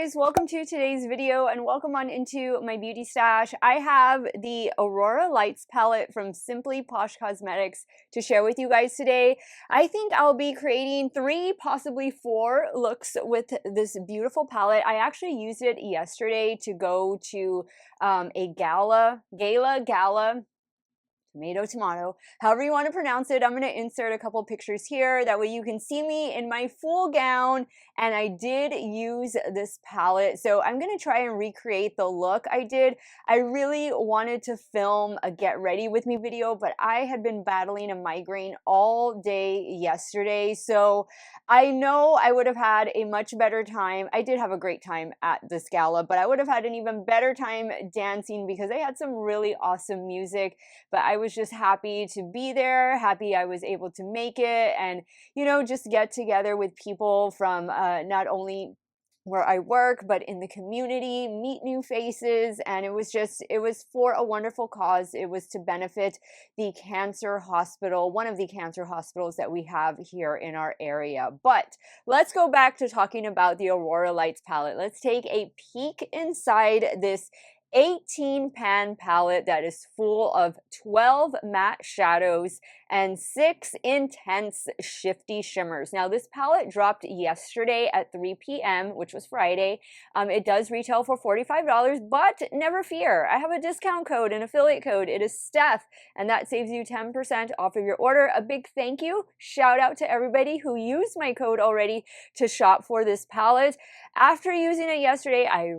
guys, welcome to today's video and welcome on into my beauty stash. I have the Aurora Lights palette from Simply POSH Cosmetics to share with you guys today. I think I'll be creating 3, possibly 4 looks with this beautiful palette. I actually used it yesterday to go to a gala, tomato, however you want to pronounce it. I'm going to insert a couple pictures here. That way you can see me in my full gown. And I did use this palette. So I'm going to try and recreate the look I did. I really wanted to film a get ready with me video, but I had been battling a migraine all day yesterday. So I know I would have had a much better time. I did have a great time at this gala, but I would have had an even better time dancing because they had some really awesome music. But I was just happy to be there, happy I was able to make it, and, you know, just get together with people from not only where I work, but in the community, meet new faces. And it was for a wonderful cause. It was to benefit the cancer hospital, one of the cancer hospitals that we have here in our area. But let's go back to talking about the Aurora Lights palette. Let's take a peek inside this 18 pan palette that is full of 12 matte shadows and 6 intense shifty shimmers. Now this palette dropped yesterday at 3 p.m., which was Friday. It does retail for $45, but never fear, I have a discount code, an affiliate code. It is Steff, and that saves you 10% off of your order. A big thank you, shout out to everybody who used my code already to shop for this palette. After using it yesterday, I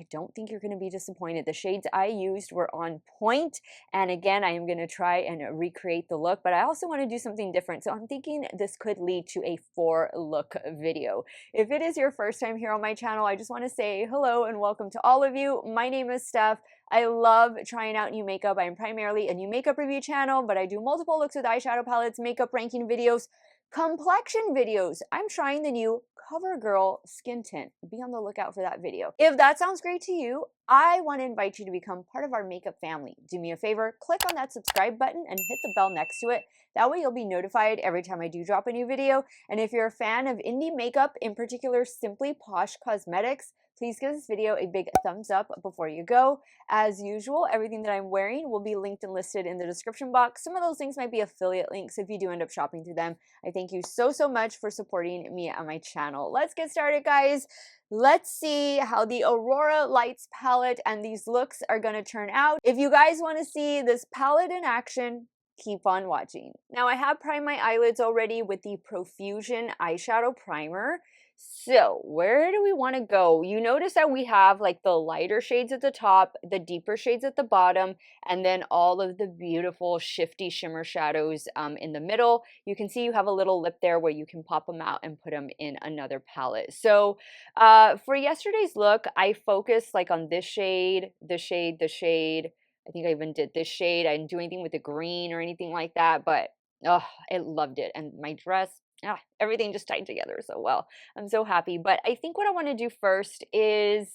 don't think you're going to be disappointed. The shades I used were on point, and again, I am going to try and recreate the look, but I also want to do something different. So I'm thinking this could lead to a 4-look video. If it is your first time here on my channel, I just want to say hello and welcome to all of you. My name is Steff. I love trying out new makeup. I am primarily a new makeup review channel, but I do multiple looks with eyeshadow palettes, makeup ranking videos, complexion videos. I'm trying the new Covergirl skin tint. Be on the lookout for that video. If that sounds great to you, I want to invite you to become part of our makeup family. Do me a favor, click on that subscribe button and hit the bell next to it. That way you'll be notified every time I do drop a new video. And if you're a fan of indie makeup, in particular Simply POSH Cosmetics, please give this video a big thumbs up before you go. As usual, everything that I'm wearing will be linked and listed in the description box. Some of those links might be affiliate links if you do end up shopping through them. I thank you so much for supporting me on my channel. Let's get started, guys. Let's see how the Aurora Lights palette and these looks are going to turn out. If you guys want to see this palette in action, keep on watching. Now, I have primed my eyelids already with the Profusion eyeshadow primer. So where do we want to go? You notice that we have like the lighter shades at the top, the deeper shades at the bottom, and then all of the beautiful shifty shimmer shadows in the middle. You can see you have a little lip there where you can pop them out and put them in another palette. So for yesterday's look, I focused like on this shade, the shade. I think I even did this shade. I didn't do anything with the green or anything like that, but oh, I loved it. And my dress, everything just tied together so well. I'm so happy. But I think what I want to do first is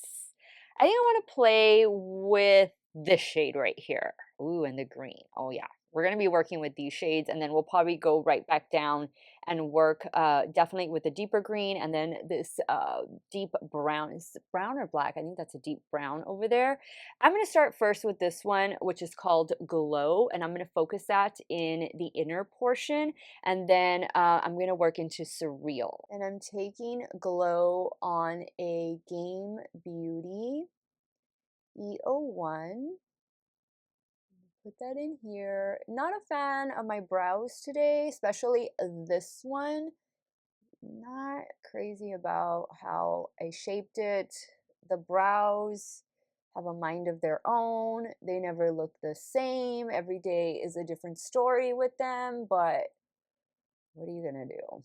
I think I want to play with this shade right here. Ooh, and the green. Oh yeah. We're going to be working with these shades, and then we'll probably go right back down and work definitely with the deeper green, and then this deep brown. Is it brown or black? I think that's a deep brown over there. I'm going to start first with this one, which is called Glow, and I'm going to focus that in the inner portion, and then I'm going to work into Surreal. And I'm taking Glow on a Game Beauty E01. Put that in here. Not a fan of my brows today, especially this one. Not crazy about how I shaped it. The brows have a mind of their own. They never look the same. Every day is a different story with them, but what are you gonna do?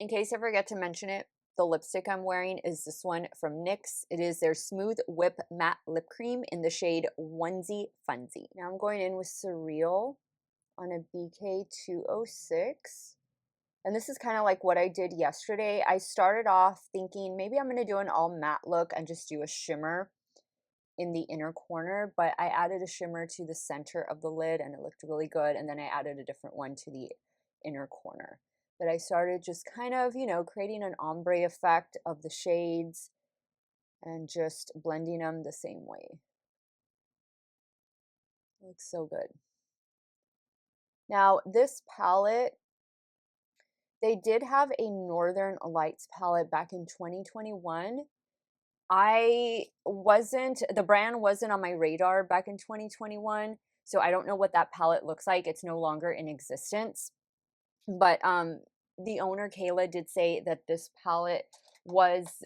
In case I forget to mention it, the lipstick I'm wearing is this one from NYX. It is their Smooth Whip Matte Lip Cream in the shade Onesie Funsie. Now I'm going in with Surreal on a BK206. And this is kind of like what I did yesterday. I started off thinking maybe I'm going to do an all matte look and just do a shimmer in the inner corner, but I added a shimmer to the center of the lid and it looked really good. And then I added a different one to the inner corner. but I started just kind of, you know, creating an ombre effect of the shades and just blending them the same way. Looks so good. Now, this palette, they did have a Northern Lights palette back in 2021. The brand wasn't on my radar back in 2021, so I don't know what that palette looks like. It's no longer in existence. But the owner, Kayla, did say that this palette was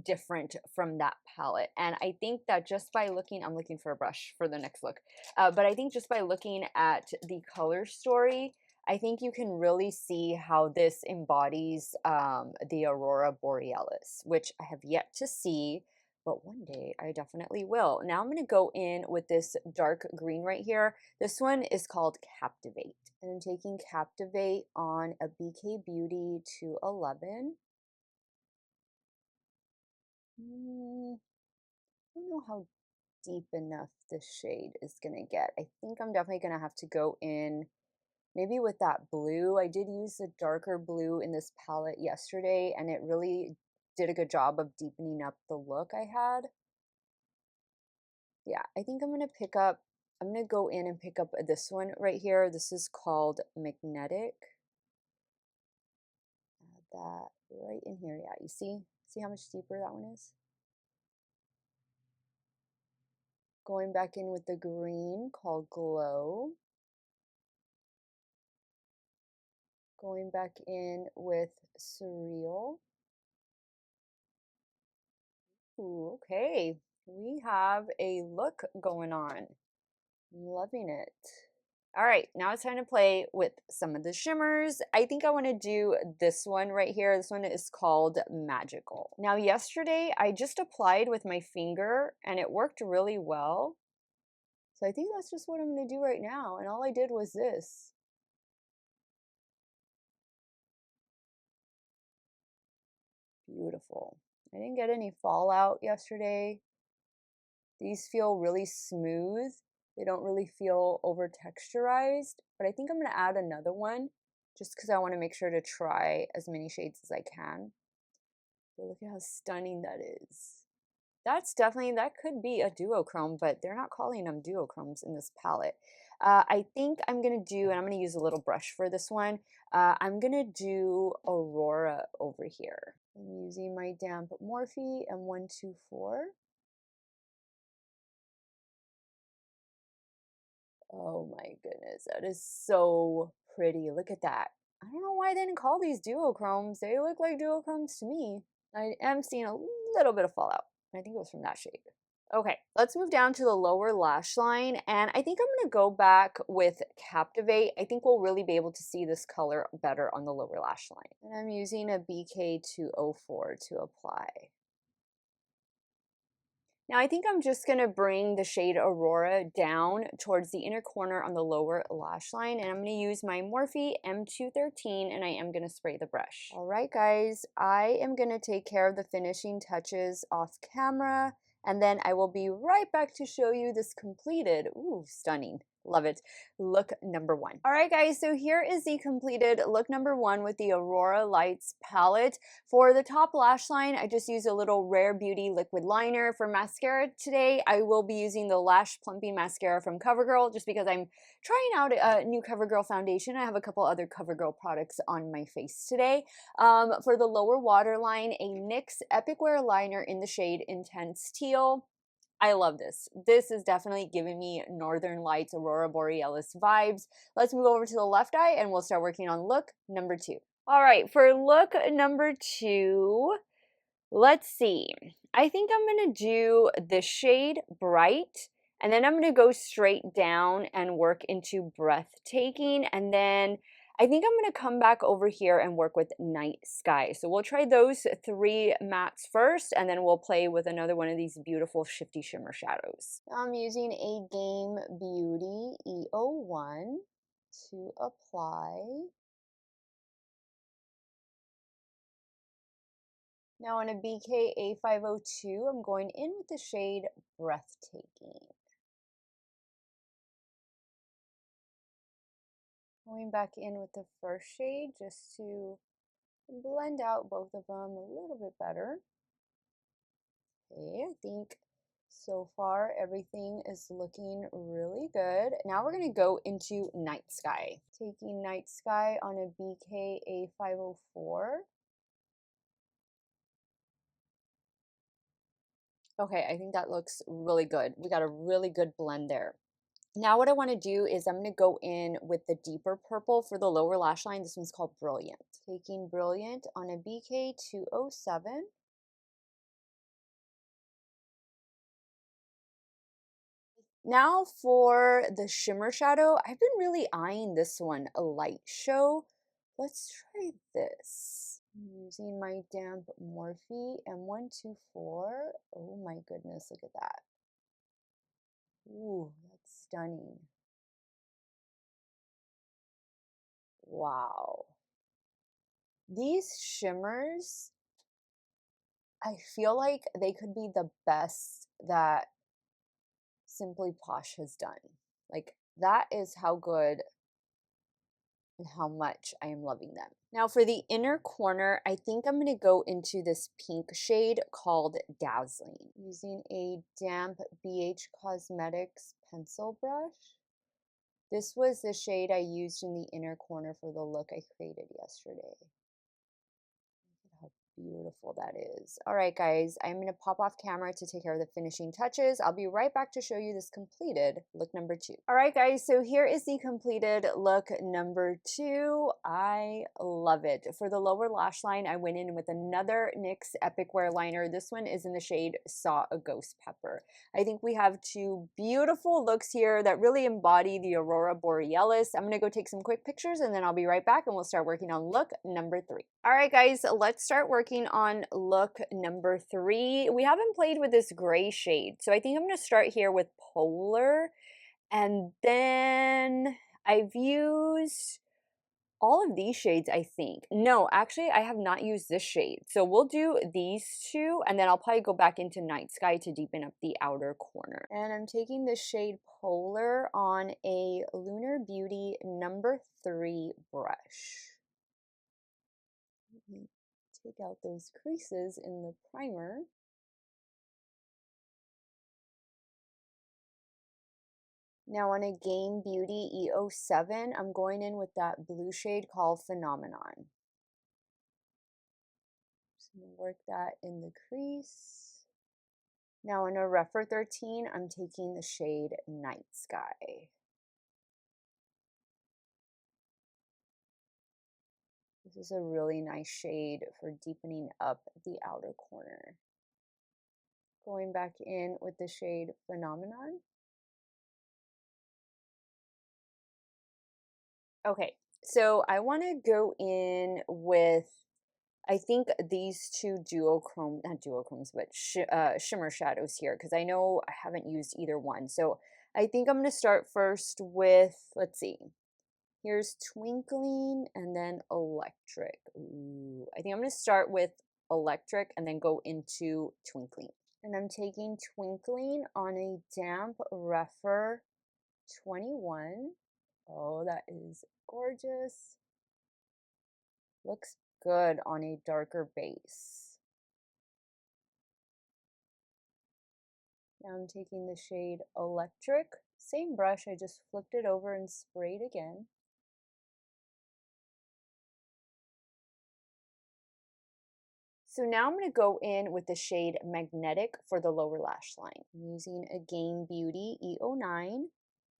different from that palette. And I think that just by looking, I'm looking for a brush for the next look, but I think just by looking at the color story, I think you can really see how this embodies the Aurora Borealis, which I have yet to see, but one day I definitely will. Now I'm going to go in with this dark green right here. This one is called Captivate. And I'm taking Captivate on a BK Beauty 211. I don't know how deep enough this shade is going to get. I think I'm definitely going to have to go in maybe with that blue. I did use a darker blue in this palette yesterday, and it really did a good job of deepening up the look I had. Yeah, I think I'm going to go in and pick up this one right here. This is called Magnetic. Add that right in here. Yeah, you see how much deeper that one is? Going back in with the green called Glow. Going back in with Surreal. Ooh, okay. We have a look going on. I'm loving it. All right, now it's time to play with some of the shimmers. I think I want to do this one right here. This one is called Magical. Now, yesterday I just applied with my finger and it worked really well. So I think that's just what I'm going to do right now. And all I did was this. Beautiful. I didn't get any fallout yesterday. These feel really smooth. They don't really feel over texturized, but I think I'm going to add another one just because I want to make sure to try as many shades as I can. But look at how stunning that is. That could be a duochrome, but they're not calling them duochromes in this palette. I think I'm going to do, and I'm going to use a little brush for this one, I'm going to do Aurora over here. I'm using my damp Morphe M124. Oh my goodness, that is so pretty. Look at that. I don't know why they didn't call these duochromes. They look like duochromes to me. I am seeing a little bit of fallout. I think it was from that shade. Okay, let's move down to the lower lash line, and I think I'm going to go back with Captivate. I think we'll really be able to see this color better on the lower lash line. And I'm using a BK204 to apply. Now I think I'm just going to bring the shade Aurora down towards the inner corner on the lower lash line, and I'm going to use my Morphe M213, and I am going to spray the brush. All right, guys, I am going to take care of the finishing touches off camera, and then I will be right back to show you this completed, ooh, stunning, love it, look number one. All right, guys, so here is the completed look number one with the Aurora Lights palette. For the top lash line, I just used a little Rare Beauty liquid liner. For mascara today, I will be using the Lash Plumping Mascara from Covergirl just because I'm trying out a new Covergirl foundation. I have a couple other Covergirl products on my face today. For the lower waterline, a NYX Epic Wear liner in the shade Intense Teal. I love this. This is definitely giving me Northern Lights, Aurora Borealis vibes. Let's move over to the left eye and we'll start working on look number two. All right, for look number two, let's see. I think I'm going to do the shade Bright, and then I'm going to go straight down and work into Breathtaking, and then I think I'm going to come back over here and work with Night Sky. So we'll try those three mattes first, and then we'll play with another one of these beautiful shifty shimmer shadows. I'm using a Game Beauty E01 to apply. Now on a BK A502, I'm going in with the shade Breathtaking. Going back in with the first shade just to blend out both of them a little bit better. Okay, I think so far everything is looking really good. Now we're going to go into Night Sky. Taking Night Sky on a BK A504. Okay, I think that looks really good. We got a really good blend there. Now what I want to do is I'm going to go in with the deeper purple for the lower lash line. This one's called Brilliant. Taking Brilliant on a BK 207. Now for the shimmer shadow, I've been really eyeing this one, a light show. Let's try this. I'm using my damp Morphe M124. Oh my goodness, look at that. Ooh, that's stunning. Wow. These shimmers, I feel like they could be the best that Simply Posh has done. Like, that is how good and how much I am loving them. Now for the inner corner, I think I'm going to go into this pink shade called Dazzling, using a damp BH Cosmetics pencil brush. This was the shade I used in the inner corner for the look I created yesterday. How beautiful that is. All right, guys, I'm going to pop off camera to take care of the finishing touches. I'll be right back to show you this completed look number 2. All right, guys, so here is the completed look number 2. I love it. For the lower lash line, I went in with another NYX Epic Wear liner. This one is in the shade Saw a Ghost Pepper. I think we have 2 beautiful looks here that really embody the Aurora Borealis. I'm going to go take some quick pictures and then I'll be right back and we'll start working on look number 3. All right, guys, let's start working on look number 3. We haven't played with this gray shade, so I think I'm going to start here with Polar, and then I've used all of these shades, I think. No, actually, I have not used this shade, so we'll do these 2, and then I'll probably go back into Night Sky to deepen up the outer corner. And I'm taking the shade Polar on a Lunar Beauty number 3 brush. Take out those creases in the primer. Now on a Game Beauty E07, I'm going in with that blue shade called Phenomenon. Just going to work that in the crease. Now on a Rephr 13, I'm taking the shade Night Sky. This is a really nice shade for deepening up the outer corner. Going back in with the shade Phenomenon. Okay, so I want to go in with, I think, these 2 duochrome, not duochromes, but shimmer shadows here, because I know I haven't used either one. So I think I'm going to start first with, let's see, here's Twinkling and then Electric. Ooh, I think I'm going to start with Electric and then go into Twinkling. And I'm taking Twinkling on a damp Rephr 21. Oh, that is gorgeous. Looks good on a darker base. Now I'm taking the shade Electric. Same brush, I just flipped it over and sprayed again. So now I'm going to go in with the shade Magnetic for the lower lash line. I'm using a Game Beauty E09.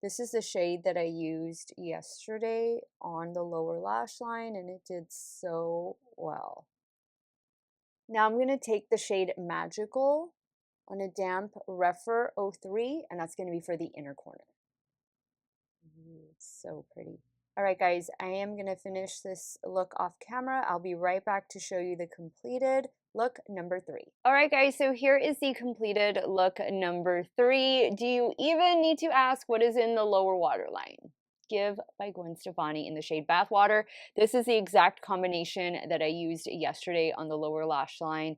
This is the shade that I used yesterday on the lower lash line, and it did so well. Now I'm going to take the shade Magical on a damp Rephr 03, and that's going to be for the inner corner. Ooh, it's so pretty. All right, guys, I am going to finish this look off camera. I'll be right back to show you the completed look number 3. All right, guys, so here is the completed look number 3. Do you even need to ask what is in the lower waterline? Give by Gwen Stefani in the shade Bathwater. This is the exact combination that I used yesterday on the lower lash line.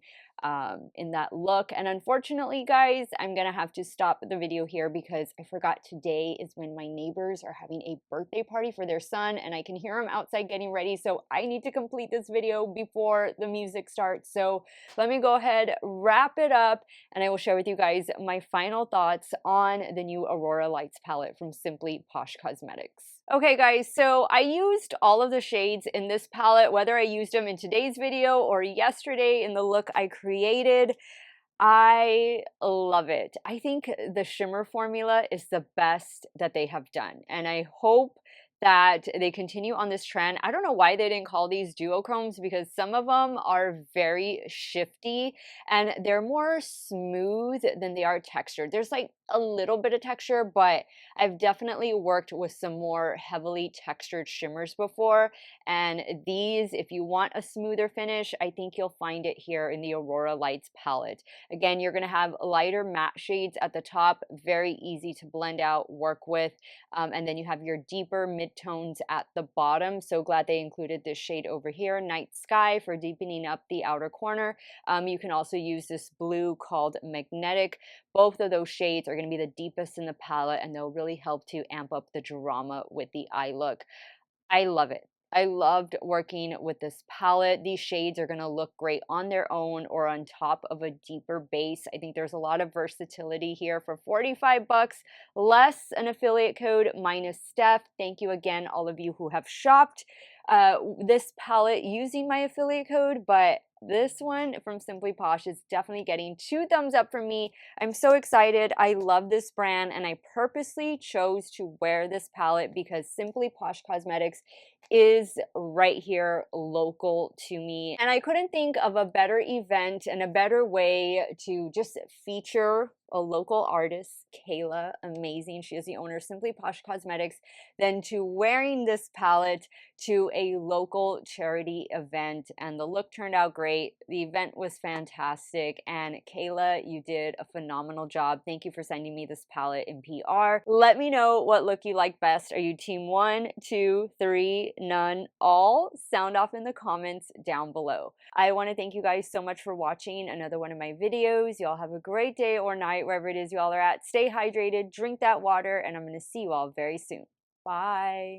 in that look. And unfortunately, guys, I'm gonna have to stop the video here because I forgot today is when my neighbors are having a birthday party for their son, and I can hear them outside getting ready. So I need to complete this video before the music starts. So let me go ahead, wrap it up, and I will share with you guys my final thoughts on the new Aurora Lights palette from Simply POSH Cosmetics. Okay guys, so I used all of the shades in this palette, whether I used them in today's video or yesterday in the look I created. I love it. I think the shimmer formula is the best that they have done, and I hope that they continue on this trend. I don't know why they didn't call these duochromes because some of them are very shifty and they're more smooth than they are textured. There's like a little bit of texture, but I've definitely worked with some more heavily textured shimmers before, and these, if you want a smoother finish, I think you'll find it here in the Aurora Lights palette. Again, you're going to have lighter matte shades at the top, very easy to blend out, work with, and then you have your deeper mid-tones at the bottom. So glad they included this shade over here, Night Sky, for deepening up the outer corner. You can also use this blue called Magnetic. Both of those shades are going to be the deepest in the palette, and they'll really help to amp up the drama with the eye look. I love it. I loved working with this palette. These shades are going to look great on their own or on top of a deeper base. I think there's a lot of versatility here for 45 bucks, less an affiliate code minus Steff. Thank you again, all of you who have shopped this palette using my affiliate code, but this one from Simply POSH is definitely getting 2 thumbs up from me. I'm so excited. I love this brand, and I purposely chose to wear this palette because Simply POSH Cosmetics is right here local to me. And I couldn't think of a better event and a better way to just feature a local artist, Kayla, amazing. She is the owner of Simply POSH Cosmetics, than to wearing this palette to a local charity event. And the look turned out great. The event was fantastic. And Kayla, you did a phenomenal job. Thank you for sending me this palette in PR. Let me know what look you like best. Are you team 1, 2, 3, none, all? Sound off in the comments down below. I want to thank you guys so much for watching another one of my videos. Y'all have a great day or night wherever it is y'all are at. Stay hydrated, drink that water, and I'm going to see you all very soon. Bye.